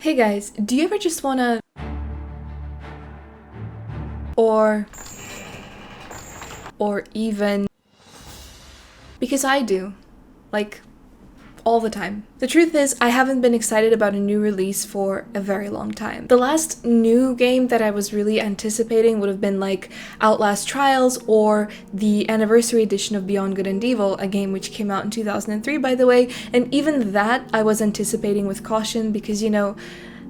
Hey guys, do you ever just wanna... or even... Because I do. Like, all the time. The truth is, I haven't been excited about a new release for a very long time. The last new game that I was really anticipating would have been like Outlast Trials or the anniversary edition of Beyond Good and Evil, a game which came out in 2003 by the way, and even that I was anticipating with caution because, you know,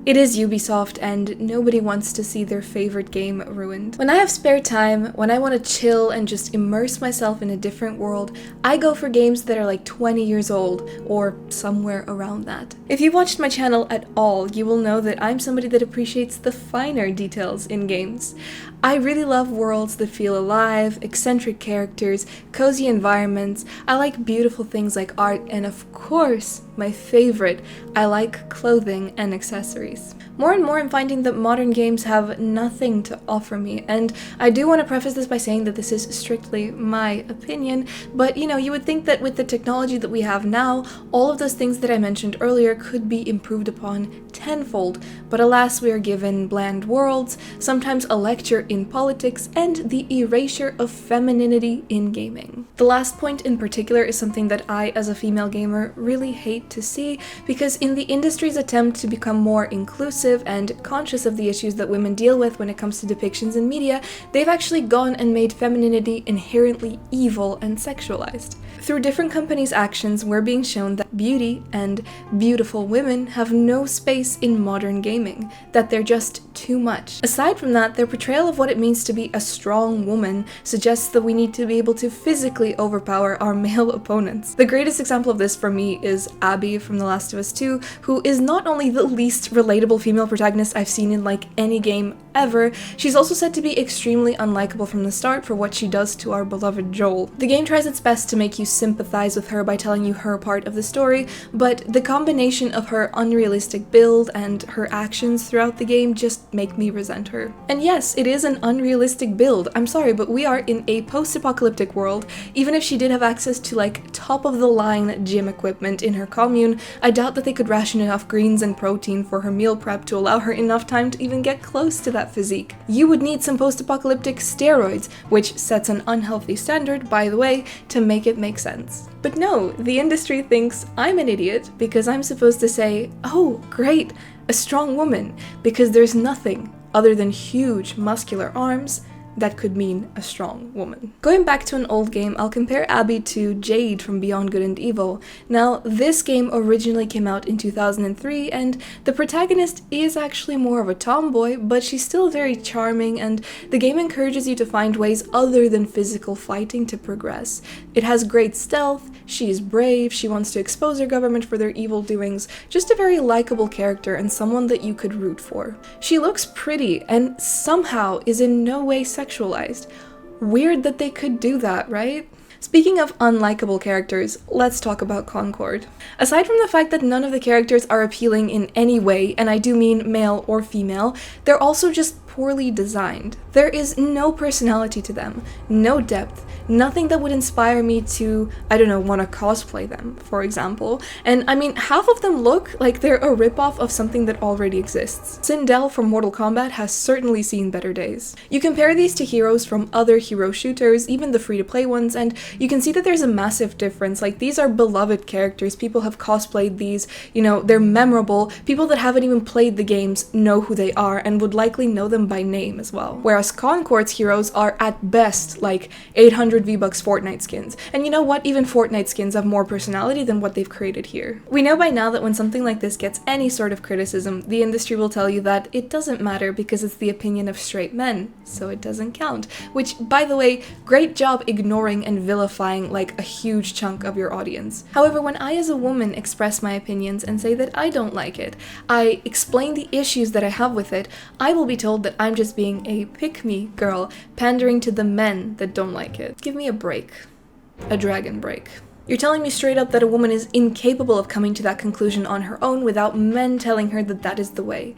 it is Ubisoft and nobody wants to see their favorite game ruined. When I have spare time, when I want to chill and just immerse myself in a different world, I go for games that are like 20 years old or somewhere around that. If you've watched my channel at all, you will know that I'm somebody that appreciates the finer details in games. I really love worlds that feel alive, eccentric characters, cozy environments. I like beautiful things like art, and of course, my favorite, I like clothing and accessories. More and more I'm finding that modern games have nothing to offer me, and I do want to preface this by saying that this is strictly my opinion, but you know, you would think that with the technology that we have now, all of those things that I mentioned earlier could be improved upon tenfold, but alas, we are given bland worlds, sometimes a lecture in politics, and the erasure of femininity in gaming. The last point in particular is something that I, as a female gamer, really hate to see, because in the industry's attempt to become more inclusive and conscious of the issues that women deal with when it comes to depictions in media, they've actually gone and made femininity inherently evil and sexualized. Through different companies' actions, we're being shown that beauty and beautiful women have no space in modern gaming, that they're just too much. Aside from that, their portrayal of what it means to be a strong woman suggests that we need to be able to physically overpower our male opponents. The greatest example of this for me is Abby from The Last of Us 2, who is not only the least relatable female protagonist I've seen in like any game ever, she's also said to be extremely unlikable from the start for what she does to our beloved Joel. The game tries its best to make you sympathize with her by telling you her part of the story, but the combination of her unrealistic build and her actions throughout the game just make me resent her. And yes, it is an unrealistic build, I'm sorry, but we are in a post-apocalyptic world. Even if she did have access to like top-of-the-line gym equipment in her commune, I doubt that they could ration enough greens and protein for her meal prep to allow her enough time to even get close to that physique. You would need some post-apocalyptic steroids, which sets an unhealthy standard, by the way, to make it make sense. But no, the industry thinks I'm an idiot because I'm supposed to say, oh, great, a strong woman, because there's nothing other than huge muscular arms that could mean a strong woman. Going back to an old game, I'll compare Abby to Jade from Beyond Good and Evil. Now, this game originally came out in 2003, and the protagonist is actually more of a tomboy, but she's still very charming, and the game encourages you to find ways other than physical fighting to progress. It has great stealth, she's brave, she wants to expose her government for their evil doings, just a very likable character and someone that you could root for. She looks pretty, and somehow is in no way sexualized. Weird that they could do that, right? Speaking of unlikable characters, let's talk about Concord. Aside from the fact that none of the characters are appealing in any way, and I do mean male or female, they're also just poorly designed. There is no personality to them, no depth, nothing that would inspire me to, I don't know, want to cosplay them, for example. And I mean, half of them look like they're a ripoff of something that already exists. Sindel from Mortal Kombat has certainly seen better days. You compare these to heroes from other hero shooters, even the free-to-play ones, and you can see that there's a massive difference. Like, these are beloved characters, people have cosplayed these, you know, they're memorable, people that haven't even played the games know who they are and would likely know them by name as well. Whereas Concord's heroes are at best like 800 V-Bucks Fortnite skins. And you know what? Even Fortnite skins have more personality than what they've created here. We know by now that when something like this gets any sort of criticism, the industry will tell you that it doesn't matter because it's the opinion of straight men, so it doesn't count. Which, by the way, great job ignoring and vilifying like a huge chunk of your audience. However, when I as a woman express my opinions and say that I don't like it, I explain the issues that I have with it, I will be told that I'm just being a pick-me girl, pandering to the men that don't like it. Give me a break. A dragon break. You're telling me straight up that a woman is incapable of coming to that conclusion on her own without men telling her that that is the way.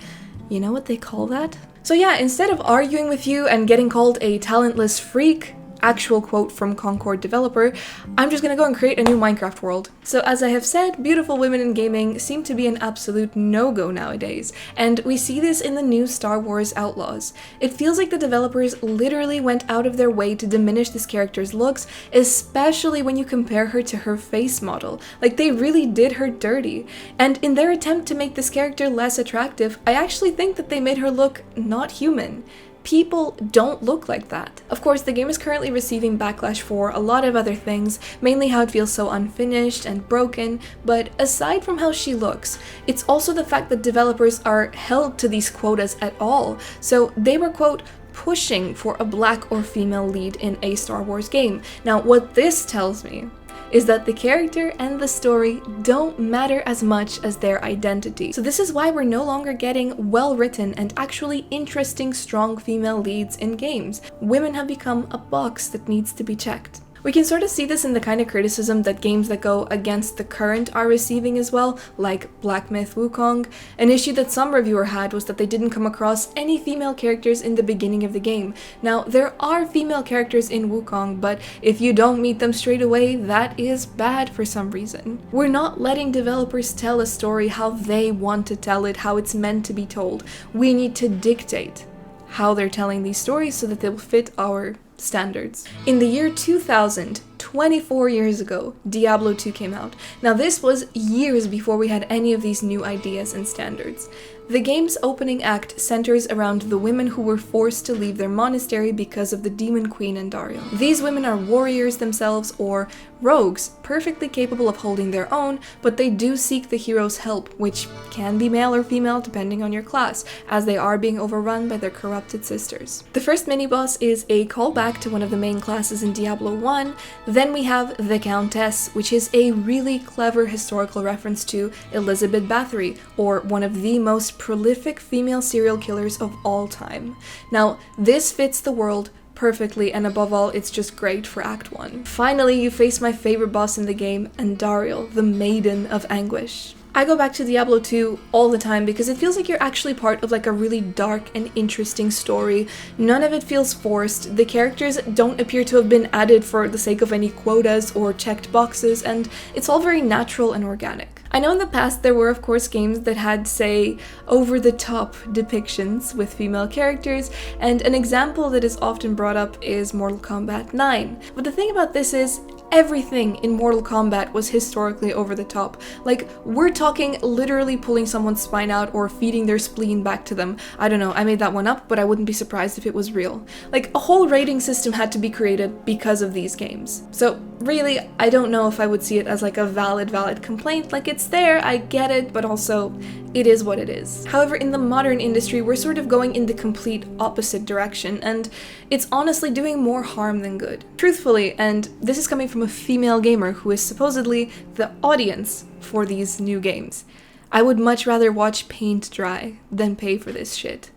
You know what they call that? So yeah, instead of arguing with you and getting called a talentless freak, actual quote from Concord developer, "I'm just gonna go and create a new Minecraft world." So as I have said, beautiful women in gaming seem to be an absolute no-go nowadays, and we see this in the new Star Wars Outlaws. It feels like the developers literally went out of their way to diminish this character's looks, especially when you compare her to her face model. Like, they really did her dirty. And in their attempt to make this character less attractive, I actually think that they made her look not human. People don't look like that. Of course, the game is currently receiving backlash for a lot of other things, mainly how it feels so unfinished and broken, but aside from how she looks, it's also the fact that developers are held to these quotas at all. So they were, quote, pushing for a black or female lead in a Star Wars game. Now, what this tells me is that the character and the story don't matter as much as their identity. So this is why we're no longer getting well-written and actually interesting, strong female leads in games. Women have become a box that needs to be checked. We can sort of see this in the kind of criticism that games that go against the current are receiving as well, like Black Myth Wukong. An issue that some reviewer had was that they didn't come across any female characters in the beginning of the game. Now, there are female characters in Wukong, but if you don't meet them straight away, that is bad for some reason. We're not letting developers tell a story how they want to tell it, how it's meant to be told. We need to dictate how they're telling these stories so that they will fit our standards. In the year 2000, 24 years ago, Diablo 2 came out. Now this was years before we had any of these new ideas and standards. The game's opening act centers around the women who were forced to leave their monastery because of the Demon Queen Andariel. These women are warriors themselves, or rogues, perfectly capable of holding their own, but they do seek the hero's help, which can be male or female depending on your class, as they are being overrun by their corrupted sisters. The first mini-boss is a callback to one of the main classes in Diablo 1, then we have the Countess, which is a really clever historical reference to Elizabeth Bathory, or one of the most prolific female serial killers of all time. Now, this fits the world perfectly, and above all, it's just great for Act 1. Finally, you face my favorite boss in the game, Andariel, the Maiden of Anguish. I go back to Diablo 2 all the time because it feels like you're actually part of like a really dark and interesting story. None of it feels forced. The characters don't appear to have been added for the sake of any quotas or checked boxes, and it's all very natural and organic. I know in the past there were of course games that had, say, over-the-top depictions with female characters, and an example that is often brought up is Mortal Kombat 9. But the thing about this is, everything in Mortal Kombat was historically over the top. Like, we're talking literally pulling someone's spine out or feeding their spleen back to them. I don't know, I made that one up, but I wouldn't be surprised if it was real. Like, a whole rating system had to be created because of these games. So really, I don't know if I would see it as like a valid complaint. Like, it's there, I get it, but also it is what it is. However, in the modern industry, we're sort of going in the complete opposite direction, and it's honestly doing more harm than good. Truthfully, and this is coming from a female gamer who is supposedly the audience for these new games, I would much rather watch paint dry than pay for this shit.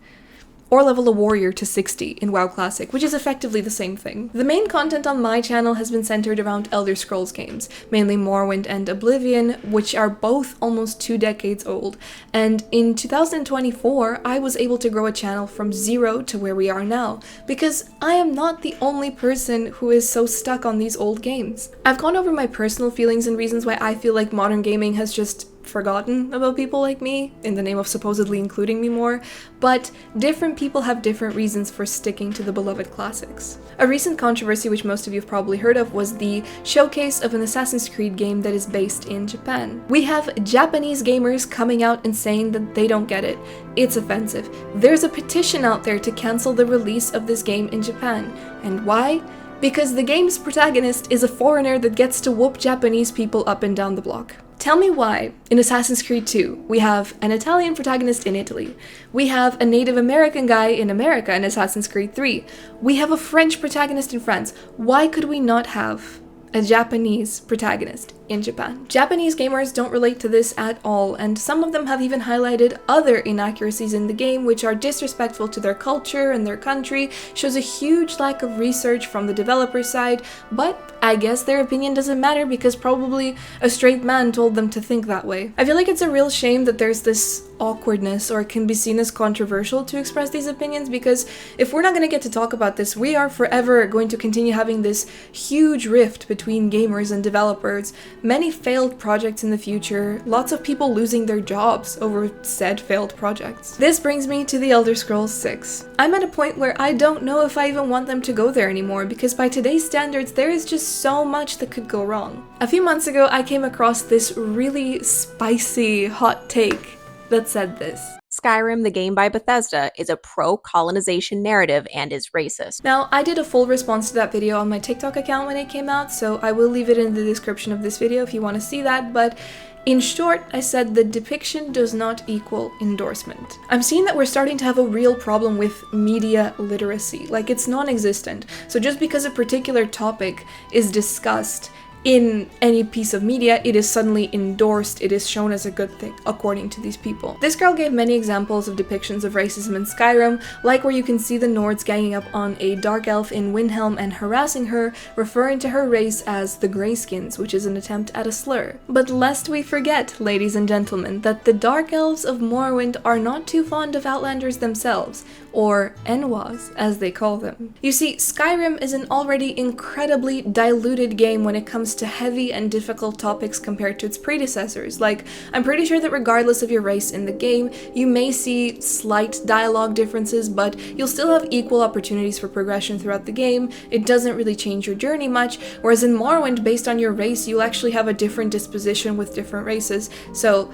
Or level a warrior to 60 in WoW Classic, which is effectively the same thing. The main content on my channel has been centered around Elder Scrolls games, mainly Morrowind and Oblivion, which are both almost 2 decades old, and in 2024 I was able to grow a channel from 0 to where we are now, because I am not the only person who is so stuck on these old games. I've gone over my personal feelings and reasons why I feel like modern gaming has just forgotten about people like me, in the name of supposedly including me more, but different people have different reasons for sticking to the beloved classics. A recent controversy, which most of you have probably heard of, was the showcase of an Assassin's Creed game that is based in Japan. We have Japanese gamers coming out and saying that they don't get it. It's offensive. There's a petition out there to cancel the release of this game in Japan. And why? Because the game's protagonist is a foreigner that gets to whoop Japanese people up and down the block. Tell me why, in Assassin's Creed 2, we have an Italian protagonist in Italy, we have a Native American guy in America in Assassin's Creed 3, we have a French protagonist in France. Why could we not have a Japanese protagonist in Japan. Japanese gamers don't relate to this at all, and some of them have even highlighted other inaccuracies in the game which are disrespectful to their culture and their country, shows a huge lack of research from the developer side, but I guess their opinion doesn't matter because probably a straight man told them to think that way. I feel like it's a real shame that there's this awkwardness, or it can be seen as controversial to express these opinions, because if we're not going to get to talk about this, we are forever going to continue having this huge rift between gamers and developers, many failed projects in the future, lots of people losing their jobs over said failed projects. This brings me to The Elder Scrolls 6. I'm at a point where I don't know if I even want them to go there anymore, because by today's standards there is just so much that could go wrong. A few months ago I came across this really spicy hot take that said this. Skyrim, the game by Bethesda, is a pro-colonization narrative and is racist. Now, I did a full response to that video on my TikTok account when it came out, so I will leave it in the description of this video if you want to see that, but in short, I said the depiction does not equal endorsement. I'm seeing that we're starting to have a real problem with media literacy, like it's non-existent. So just because a particular topic is discussed in any piece of media, it is suddenly endorsed, it is shown as a good thing, according to these people. This girl gave many examples of depictions of racism in Skyrim, like where you can see the Nords ganging up on a dark elf in Windhelm and harassing her, referring to her race as the Greyskins, which is an attempt at a slur. But lest we forget, ladies and gentlemen, that the dark elves of Morrowind are not too fond of Outlanders themselves, or Enwas, as they call them. You see, Skyrim is an already incredibly diluted game when it comes to heavy and difficult topics compared to its predecessors. Like, I'm pretty sure that regardless of your race in the game, you may see slight dialogue differences, but you'll still have equal opportunities for progression throughout the game. It doesn't really change your journey much, whereas in Morrowind, based on your race, you'll actually have a different disposition with different races. So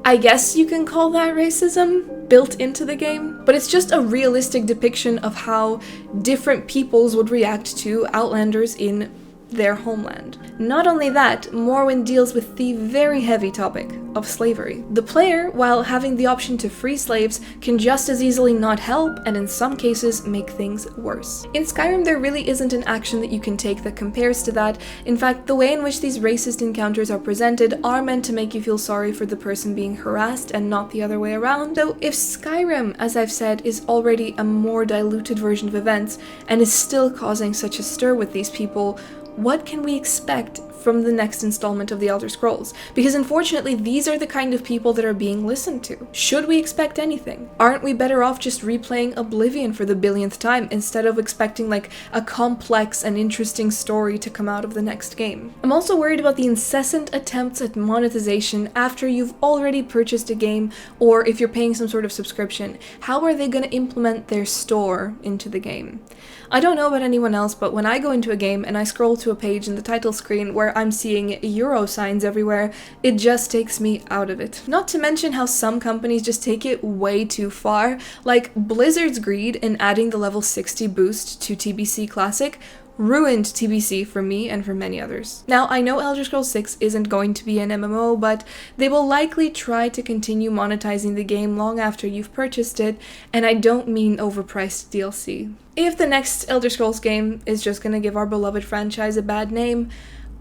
I guess you can call that racism built into the game, but it's just a realistic depiction of how different peoples would react to Outlanders in their homeland. Not only that, Morrowind deals with the very heavy topic of slavery. The player, while having the option to free slaves, can just as easily not help, and in some cases make things worse. In Skyrim, there really isn't an action that you can take that compares to that. In fact, the way in which these racist encounters are presented are meant to make you feel sorry for the person being harassed and not the other way around. So if Skyrim, as I've said, is already a more diluted version of events and is still causing such a stir with these people, what can we expect from the next installment of The Elder Scrolls? Because unfortunately, these are the kind of people that are being listened to. Should we expect anything? Aren't we better off just replaying Oblivion for the billionth time instead of expecting like a complex and interesting story to come out of the next game? I'm also worried about the incessant attempts at monetization after you've already purchased a game, or if you're paying some sort of subscription. How are they going to implement their store into the game? I don't know about anyone else, but when I go into a game and I scroll to a page in the title screen where I'm seeing euro signs everywhere, it just takes me out of it. Not to mention how some companies just take it way too far, like Blizzard's greed in adding the level 60 boost to TBC Classic ruined TBC for me and for many others. Now, I know Elder Scrolls 6 isn't going to be an MMO, but they will likely try to continue monetizing the game long after you've purchased it, and I don't mean overpriced DLC. If the next Elder Scrolls game is just gonna give our beloved franchise a bad name,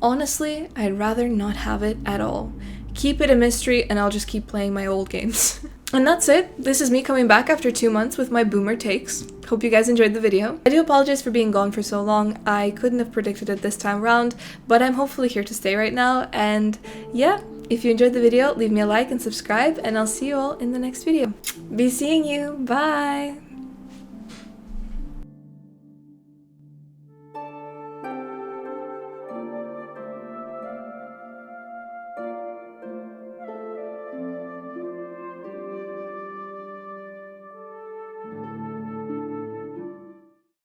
honestly, I'd rather not have it at all. Keep it a mystery and I'll just keep playing my old games. And that's it. This is me coming back after 2 months with my boomer takes. Hope you guys enjoyed the video. I do apologize for being gone for so long. I couldn't have predicted it this time around, but I'm hopefully here to stay right now. And yeah, if you enjoyed the video, leave me a like and subscribe, and I'll see you all in the next video. Be seeing you. Bye!